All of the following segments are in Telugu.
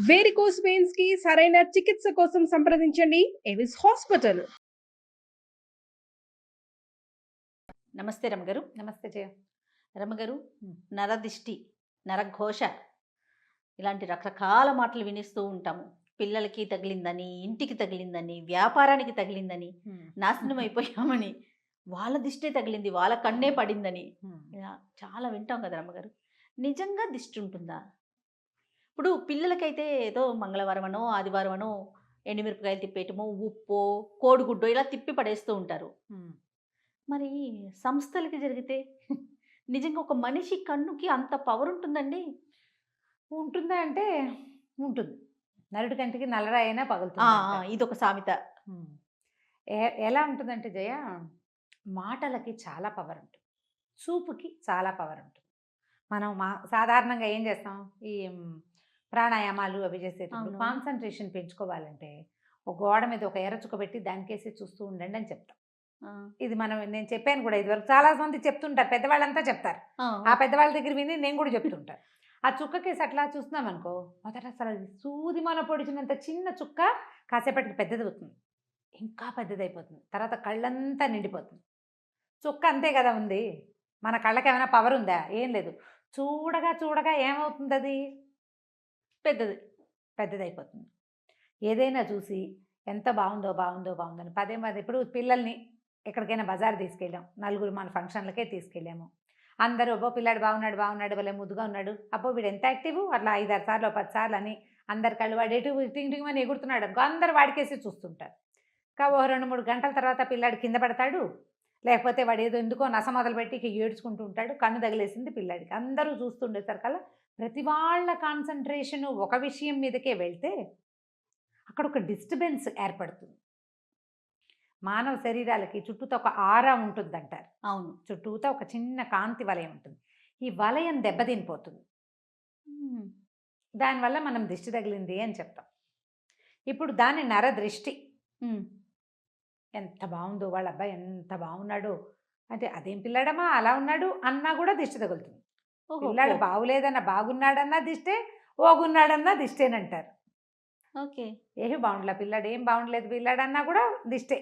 వేరికోస్ వెయిన్స్ కి సరైన చికిత్స కోసం సంప్రదించండి ఎవిస్ హాస్పిటల్. నమస్తే రమగారు. నమస్తే జయ. రమగారు, హ్మ్. నరదిష్టి, నరఘోష ఇలాంటి రకరకాల మాటలు వినిస్తూ ఉంటాము. పిల్లలకి తగిలిందని, ఇంటికి తగిలిందని, వ్యాపారానికి తగిలిందని, నాశనం అయిపోయామని, వాళ్ళ దిష్టే తగిలింది, వాళ్ళ కన్నే పడిందని ఇలా చాలా వింటాం కదా రమ్మగారు. నిజంగా దిష్టి ఉంటుందా? ఇప్పుడు పిల్లలకైతే ఏదో మంగళవారమనో ఆదివారమనో ఎండుమిరపకాయలు తిప్పేయటమో, ఉప్పో కోడిగుడ్డో ఇలా తిప్పి పడేస్తూ ఉంటారు. మరి సంస్థలకి జరిగితే నిజంగా ఒక మనిషి కన్నుకి అంత పవర్ ఉంటుందండి? ఉంటుందా అంటే ఉంటుంది. నలుడి కంటికి నల్లరాయి అయినా పగులుతుంది అంటారు. ఇదొక సామెత. ఉమ్. ఎలా ఉంటుందంటే జయ, మాటలకి చాలా పవర్ ఉంటుంది, చూపుకి చాలా పవర్ ఉంటుంది. మనం సాధారణంగా ఏం చేస్తాం, ఈ ప్రాణాయామాలు అవి చేసేటప్పుడు అవును. కాన్సన్ట్రేషన్ పెంచుకోవాలంటే ఒక గోడ మీద ఒక ఎర్ర చుక్క పెట్టి దానికేసి చూస్తూ ఉండండి అని చెప్తాం. ఇది నేను చెప్పాను కూడా, ఇదివరకు చాలా మంది చెప్తుంటారు, పెద్దవాళ్ళంతా చెప్తారు. ఆ పెద్దవాళ్ళ దగ్గర విని నేను కూడా చెప్తుంటాను. ఆ చుక్కకేసి అట్లా చూస్తున్నాం అనుకో, మొదట అసలు అది సూది మన పొడిచినంత చిన్న చుక్క కాసేపటికి పెద్దది అవుతుంది, ఇంకా పెద్దదైపోతుంది, తర్వాత కళ్ళంతా నిండిపోతుంది. చుక్క అంతే కదా ఉంది, మన కళ్ళకి ఏమైనా పవర్ ఉందా? ఏం లేదు. చూడగా చూడగా ఏమవుతుంది, అది పెద్దదైపోతుంది. ఏదైనా చూసి ఎంత బాగుందో బాగుందో బాగుందని పదే పదే, ఇప్పుడు పిల్లల్ని ఎక్కడికైనా బజార్ తీసుకెళ్ళాం, నలుగురు మన ఫంక్షన్లకే తీసుకెళ్ళాము, అందరూ అబ్బో పిల్లాడు బాగున్నాడు బాగున్నాడు భలే ముద్దుగా ఉన్నాడు, అబ్బో వీడు ఎంత యాక్టివ్, అట్లా 5-6 సార్లు 10 సార్లు అని అందరి కళ్ళు వాడు ఎటు టింగ్ టింగ్ అని ఎగురుతున్నాడు అనుకో, అందరు వాడికేసి చూస్తుంటారు. ఓ 2-3 గంటల తర్వాత పిల్లాడు కింద పడతాడు, లేకపోతే వాడు ఏదో ఎందుకో నస మొదలుపెట్టి ఏడ్చుకుంటూ ఉంటాడు, కన్ను తగిలేసింది పిల్లాడికి. అందరూ చూస్తుండేసరికల్లా ప్రతి వాళ్ళ కాన్సన్ట్రేషను ఒక విషయం మీదకే వెళ్తే అక్కడ ఒక డిస్టర్బెన్స్ ఏర్పడుతుంది. మానవ శరీరాలకి చుట్టూతో ఒక ఆరా ఉంటుంది అంటారు. అవును. చుట్టూతో ఒక చిన్న కాంతి వలయం ఉంటుంది. ఈ వలయం దెబ్బతినిపోతుంది, దానివల్ల మనం దిష్టి తగిలింది అని చెప్తాం. ఇప్పుడు దాని నరదృష్టి. ఎంత బాగుందో వాళ్ళ అబ్బాయి, ఎంత బాగున్నాడు అంటే, అదేం పిల్లాడమ్మా అలా ఉన్నాడు అన్నా కూడా దిష్టి తగులుతుంది. పిల్లాడు బాగులేదన్నా బాగున్నాడన్నా దిష్టే, ఓగున్నాడన్నా దిష్టేనంటారు. ఓకే. ఏమి బాగుండలే పిల్లాడు, ఏం బాగుండలేదు పిల్లాడన్నా కూడా దిష్టే.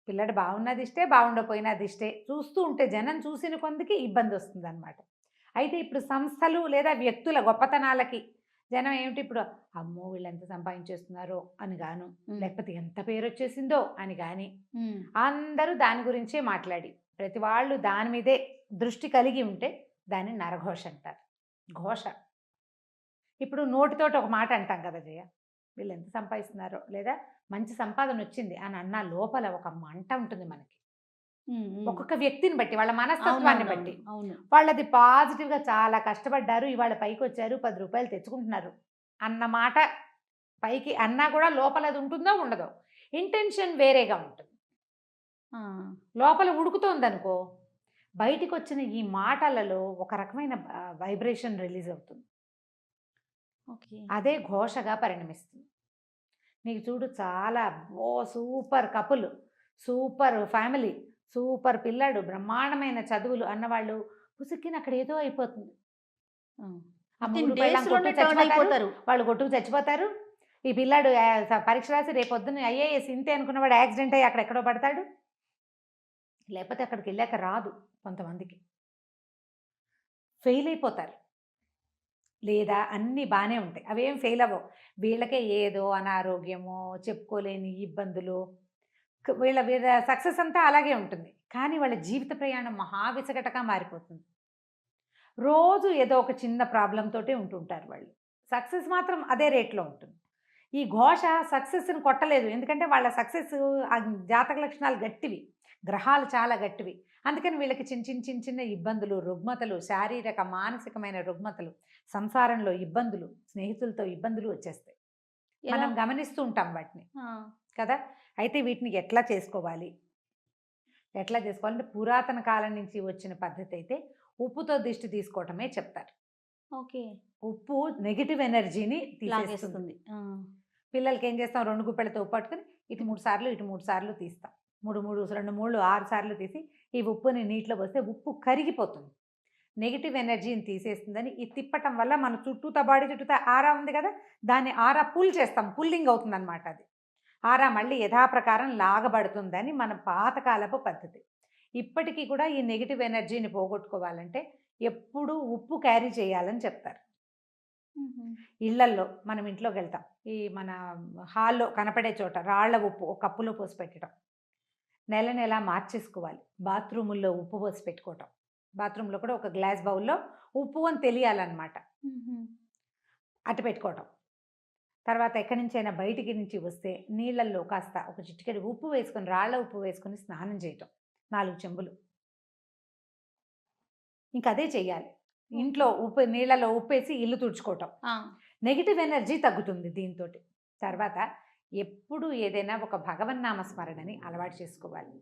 పిల్లాడు బాగున్న దిష్టే, బాగుండపోయినా దిష్టే. చూస్తూ ఉంటే జనం చూసిన కొందికి ఇబ్బంది వస్తుంది అనమాట. అయితే ఇప్పుడు సంస్థలు లేదా వ్యక్తుల గొప్పతనాలకి జనం ఏమిటి, ఇప్పుడు అమ్మో వీళ్ళు ఎంత సంపాదించేస్తున్నారో అని గాను, లేకపోతే ఎంత పేరు వచ్చేసిందో అని కానీ, అందరూ దాని గురించే మాట్లాడి ప్రతి వాళ్ళు దాని మీదే దృష్టి కలిగి ఉంటే దాన్ని నరఘోష అంటారు. ఘోష. ఇప్పుడు నోటితోటి ఒక మాట అంటాం కదా జయ, వీళ్ళు ఎంత సంపాదిస్తున్నారో లేదా మంచి సంపాదన వచ్చింది అని అన్న లోపల ఒక మంట ఉంటుంది మనకి. ఒక్కొక్క వ్యక్తిని బట్టి, వాళ్ళ మనస్తత్వాన్ని బట్టి. వాళ్ళది పాజిటివ్గా చాలా కష్టపడ్డారు, ఇవాళ పైకి వచ్చారు, 10 రూపాయలు తెచ్చుకుంటున్నారు అన్న మాట పైకి అన్నా కూడా లోపల అది ఉంటుందో ఉండదో, ఇంటెన్షన్ వేరేగా ఉంటుంది. లోపల ఉడుకుతోంది అనుకో, బయటికి వచ్చిన ఈ మాటలలో ఒక రకమైన వైబ్రేషన్ రిలీజ్ అవుతుంది. అదే ఘోషగా పరిణమిస్తుంది. నీకు చూడు, చాలా super couple, super family, super పిల్లాడు, బ్రహ్మాండమైన చదువులు అన్నవాళ్ళు పుసుక్కిన అక్కడ ఏదో అయిపోతుంది. వాళ్ళు కొట్టుకు చచ్చిపోతారు. ఈ పిల్లాడు పరీక్ష రాసి రేపొద్దున ఐఏఎస్ ఇంతే అనుకున్నవాడు యాక్సిడెంట్ అయ్యి అక్కడెక్కడో పడతాడు, లేకపోతే అక్కడికి వెళ్ళాక రాదు. కొంతమందికి ఫెయిల్ అయిపోతారు, లేదా అన్నీ బాగానే ఉంటాయి, అవేం ఫెయిల్ అవ్వవు. వీళ్ళకే ఏదో అనారోగ్యమో, చెప్పుకోలేని ఇబ్బందులు, వీళ్ళ సక్సెస్ అంతా అలాగే ఉంటుంది, కానీ వాళ్ళ జీవిత ప్రయాణం మహావిసగటగా మారిపోతుంది. రోజు ఏదో ఒక చిన్న ప్రాబ్లంతోటే ఉంటుంటారు వాళ్ళు. సక్సెస్ మాత్రం అదే రేట్లో ఉంటుంది. ఈ ఘోష సక్సెస్ని కొట్టలేదు, ఎందుకంటే వాళ్ళ సక్సెస్ జాతక లక్షణాలు గట్టివి, గ్రహాలు చాలా గట్టివి. అందుకని వీళ్ళకి చిన్న ఇబ్బందులు, రుగ్మతలు, శారీరక మానసికమైన రుగ్మతలు, సంసారంలో ఇబ్బందులు, స్నేహితులతో ఇబ్బందులు వచ్చేస్తాయి. మనం గమనిస్తూ ఉంటాం వాటిని కదా. అయితే వీటిని ఎట్లా చేసుకోవాలంటే పురాతన కాలం నుంచి వచ్చిన పద్ధతి అయితే ఉప్పుతో దిష్టి తీసుకోవటమే చెప్తారు. ఓకే. ఉప్పు నెగిటివ్ ఎనర్జీని తీసేస్తుంది. పిల్లలకి ఏం చేస్తాం, 2 గుప్పెలతో ఉప్పు పట్టుకుని ఇటు 3 సార్లు ఇటు 3 సార్లు తీస్తాం. 3 2 6 సార్లు తీసి ఈ ఉప్పుని నీటిలో పోస్తే ఉప్పు కరిగిపోతుంది. నెగిటివ్ ఎనర్జీని తీసేస్తుందని ఈ తిప్పటం వల్ల మన చుట్టూతా బాడీ చుట్టూతా ఆరా ఉంది కదా, దాన్ని ఆరా పుల్ చేస్తాం, పుల్లింగ్ అవుతుంది అనమాట. అది ఆరా మళ్ళీ యథాప్రకారం లాగబడుతుందని మన పాతకాలపు పద్ధతి. ఇప్పటికీ కూడా ఈ నెగిటివ్ ఎనర్జీని పోగొట్టుకోవాలంటే ఎప్పుడూ ఉప్పు క్యారీ చేయాలని చెప్తారు. ఇళ్లల్లో మనం ఇంట్లోకి వెళ్తాం, ఈ మన హాల్లో కనపడే చోట రాళ్ల ఉప్పు ఒక కప్పులో పోసి పెట్టడం, నెల నెల మార్చేసుకోవాలి. బాత్రూముల్లో ఉప్పు పోసి పెట్టుకోవటం, బాత్రూంలో కూడా ఒక గ్లాస్ బౌల్లో ఉప్పు అని తెలియాలన్నమాట, అటు పెట్టుకోవటం. తర్వాత ఎక్కడి నుంచైనా బయటికి నుంచి వస్తే నీళ్ళల్లో కాస్త ఒక చిటికెడు ఉప్పు వేసుకొని, రాళ్ల ఉప్పు వేసుకొని స్నానం చేయటం 4 చెంబులు. ఇంకా అదే చెయ్యాలి. ఇంట్లో ఉప్పు నీళ్ళలో ఉప్పేసి ఇల్లు తుడుచుకోవటం, నెగిటివ్ ఎనర్జీ తగ్గుతుంది దీంతో. తర్వాత ఎప్పుడు ఏదైనా ఒక భగవన్నామ స్మరణని అలవాటు చేసుకోవాలి.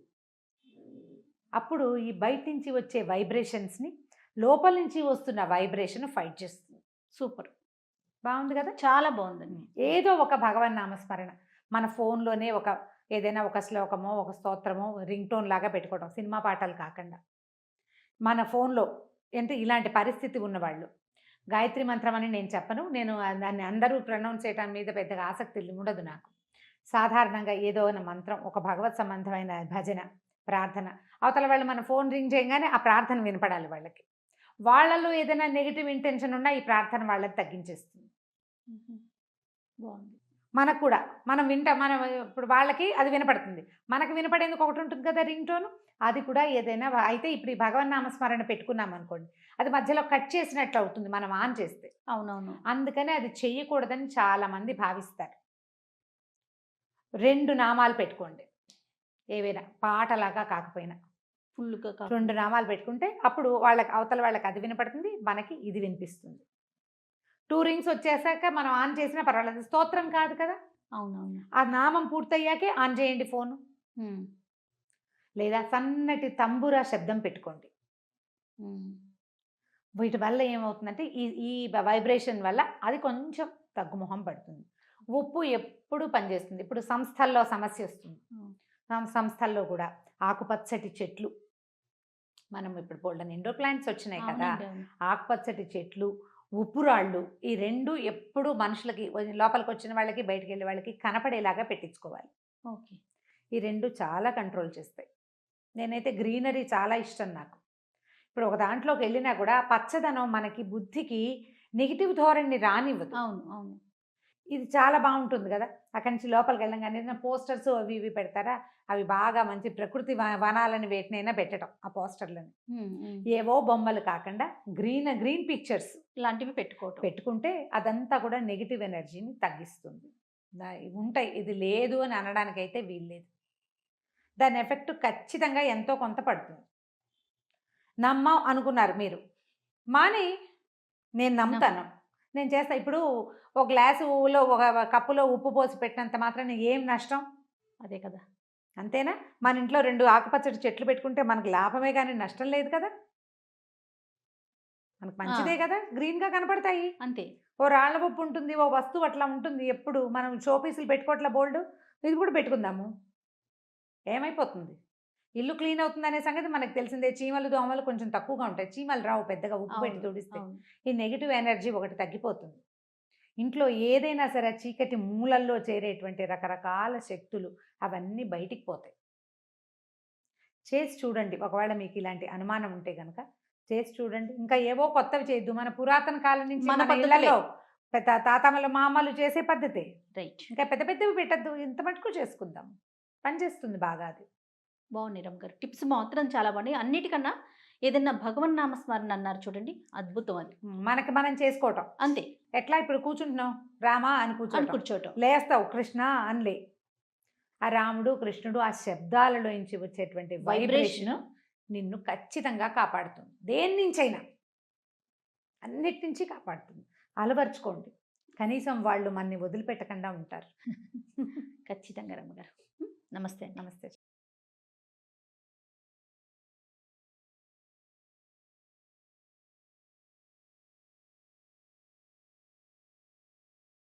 అప్పుడు ఈ బయట నుంచి వచ్చే వైబ్రేషన్స్ని లోపల నుంచి వస్తున్న వైబ్రేషన్ ఫైట్ చేస్తుంది. సూపర్, బాగుంది కదా, చాలా బాగుందండి. ఏదో ఒక భగవన్నామ స్మరణ మన ఫోన్లోనే ఏదైనా ఒక శ్లోకమో ఒక స్తోత్రమో రింగ్ టోన్ లాగా పెట్టుకోవడం, సినిమా పాటలు కాకుండా. మన ఫోన్లో అంటే ఇలాంటి పరిస్థితి ఉన్నవాళ్ళు గాయత్రి మంత్రం అని నేను చెప్పను, నేను దాన్ని అందరూ ప్రొనౌన్స్ చేయడం మీద పెద్దగా ఆసక్తి ఉండదు నాకు. సాధారణంగా ఏదో మంత్రం, ఒక భగవత్ సంబంధమైన భజన, ప్రార్థన, అవతల వాళ్ళు మన ఫోన్ రింగ్ చేయగానే ఆ ప్రార్థన వినపడాలి వాళ్ళకి. వాళ్ళలో ఏదైనా నెగిటివ్ ఇంటెన్షన్ ఉన్నా ఈ ప్రార్థన వాళ్ళకి తగ్గించేస్తుంది. బాగుంది. మనకు కూడా మనం ఇప్పుడు వాళ్ళకి అది వినపడుతుంది, మనకు వినపడేందుకు ఒకటి ఉంటుంది కదా రింగ్ టోను, అది కూడా ఏదైనా అయితే ఇప్పుడు ఈ భగవన్నామస్మరణ పెట్టుకున్నాం అనుకోండి, అది మధ్యలో కట్ చేసినట్లు అవుతుంది మనం ఆన్ చేస్తే. అవునవును. అందుకని అది చెయ్యకూడదని చాలామంది భావిస్తారు. 2 నామాలు పెట్టుకోండి, ఏవైనా పాటలాగా కాకపోయినా ఫుల్గా 2 నామాలు పెట్టుకుంటే అప్పుడు వాళ్ళకి అవతల వాళ్ళకి అది వినపడుతుంది, మనకి ఇది వినిపిస్తుంది. 2 రింగ్స్ వచ్చేసాక మనం ఆన్ చేసినా పర్వాలేదు, స్తోత్రం కాదు కదా. అవునవును. ఆ నామం పూర్తయ్యాకే ఆన్ చేయండి ఫోను. లేదా సన్నటి తంబురా శబ్దం పెట్టుకోండి. వీటి వల్ల ఏమవుతుందంటే ఈ వైబ్రేషన్ వల్ల అది కొంచెం తగ్గుముఖం పడుతుంది. ఉప్పు ఎప్పుడు పనిచేస్తుంది. ఇప్పుడు సంస్థల్లో సమస్య వస్తుంది, సంస్థల్లో కూడా ఆకుపచ్చటి చెట్లు, మనం ఇప్పుడు బోల్డెన్ ఇండోర్ ప్లాంట్స్ వచ్చినాయి కదా, ఆకుపచ్చటి చెట్లు, ఉప్పు రాళ్ళు, ఈ 2 ఎప్పుడు మనుషులకి లోపలికి వచ్చిన వాళ్ళకి బయటికి వెళ్ళే వాళ్ళకి కనపడేలాగా పెట్టించుకోవాలి. ఓకే. ఈ 2 చాలా కంట్రోల్ చేస్తాయి. నేనైతే గ్రీనరీ చాలా ఇష్టం నాకు. ఇప్పుడు ఒక దాంట్లోకి వెళ్ళినా కూడా పచ్చదనం మనకి బుద్ధికి నెగిటివ్ ధోరణిని రానివ్వదు. అవును అవును. ఇది చాలా బాగుంటుంది కదా. అక్కడి నుంచి లోపలికి వెళ్ళంగానే పోస్టర్స్ అవి ఇవి పెడతారా, అవి బాగా మంచి ప్రకృతి వనాలని వేటినైనా పెట్టడం, ఆ పోస్టర్లని ఏవో బొమ్మలు కాకుండా గ్రీన్ పిక్చర్స్ ఇలాంటివి పెట్టుకుంటే అదంతా కూడా నెగిటివ్ ఎనర్జీని తగ్గిస్తుంది. ఉంటాయి, ఇది లేదు అని అనడానికైతే వీల్లేదు. దాని ఎఫెక్ట్ ఖచ్చితంగా ఎంతో కొంత పడుతుంది. నమ్మం అనుకున్నారు మీరు, మాని నేను నమ్ముతాను, నేను చేస్తా. ఇప్పుడు ఒక గ్లాసులో ఒక కప్పులో ఉప్పు పోసి పెట్టినంత మాత్రాన ఏం నష్టం? అదే కదా, అంతేనా? మన ఇంట్లో 2 ఆకుపచ్చటి చెట్లు పెట్టుకుంటే మనకు లాభమే కానీ నష్టం లేదు కదా, మనకు మంచిదే కదా, గ్రీన్గా కనపడతాయి. అంతే. ఓ రాళ్ల ఉప్పు ఉంటుంది, ఓ వస్తువు అట్లా ఉంటుంది. ఎప్పుడు మనం షోపీసులు పెట్టుకోవట్లా బోల్డ్, ఇది కూడా పెట్టుకుందాము, ఏమైపోతుంది? ఇల్లు క్లీన్ అవుతుంది అనే సంగతి మనకు తెలిసిందే. చీమలు దోమలు కొంచెం తక్కువగా ఉంటాయి, చీమలు రావు పెద్దగా ఉప్పు పెట్టి తుడిస్తే. ఈ నెగిటివ్ ఎనర్జీ ఒకటి తగ్గిపోతుంది. ఇంట్లో ఏదైనా సరే చీకటి మూలల్లో చేరేటువంటి రకరకాల శక్తులు అవన్నీ బయటికి పోతాయి. చేసి చూడండి, ఒకవేళ మీకు ఇలాంటి అనుమానం ఉంటే కనుక చేసి చూడండి. ఇంకా ఏవో కొత్తవి చేయొద్దు, మన పురాతన కాలం నుంచి మన ఇళ్లలో తాతమ్మలు మామలు చేసే పద్ధతే రైట్. ఇంకా పెద్ద పెద్దవి పెట్టద్దు, ఇంత మటుకు చేసుకుందాం, పనిచేస్తుంది బాగా. అది బాగుంది రమ్మ గారు, టిప్స్ మాత్రం చాలా బాగున్నాయి. అన్నిటికన్నా ఏదన్నా భగవన్ నామస్మరణ అన్నారు చూడండి, అద్భుతం. అది మనకి మనం చేసుకోవటం అంతే. ఎట్లా ఇప్పుడు కూర్చుంటున్నావు, రామా అని కూర్చోటం, లేస్తావు కృష్ణ అనిలే. ఆ రాముడు కృష్ణుడు ఆ శబ్దాలలో నుంచి వచ్చేటువంటి వైబ్రేషన్ నిన్ను ఖచ్చితంగా కాపాడుతుంది. దేని నుంచైనా, అన్నిటి నుంచి కాపాడుతుంది. అలవర్చుకోండి, కనీసం వాళ్ళు మనని వదిలిపెట్టకుండా ఉంటారు. ఖచ్చితంగా రమ్మగారు. నమస్తే. నమస్తే.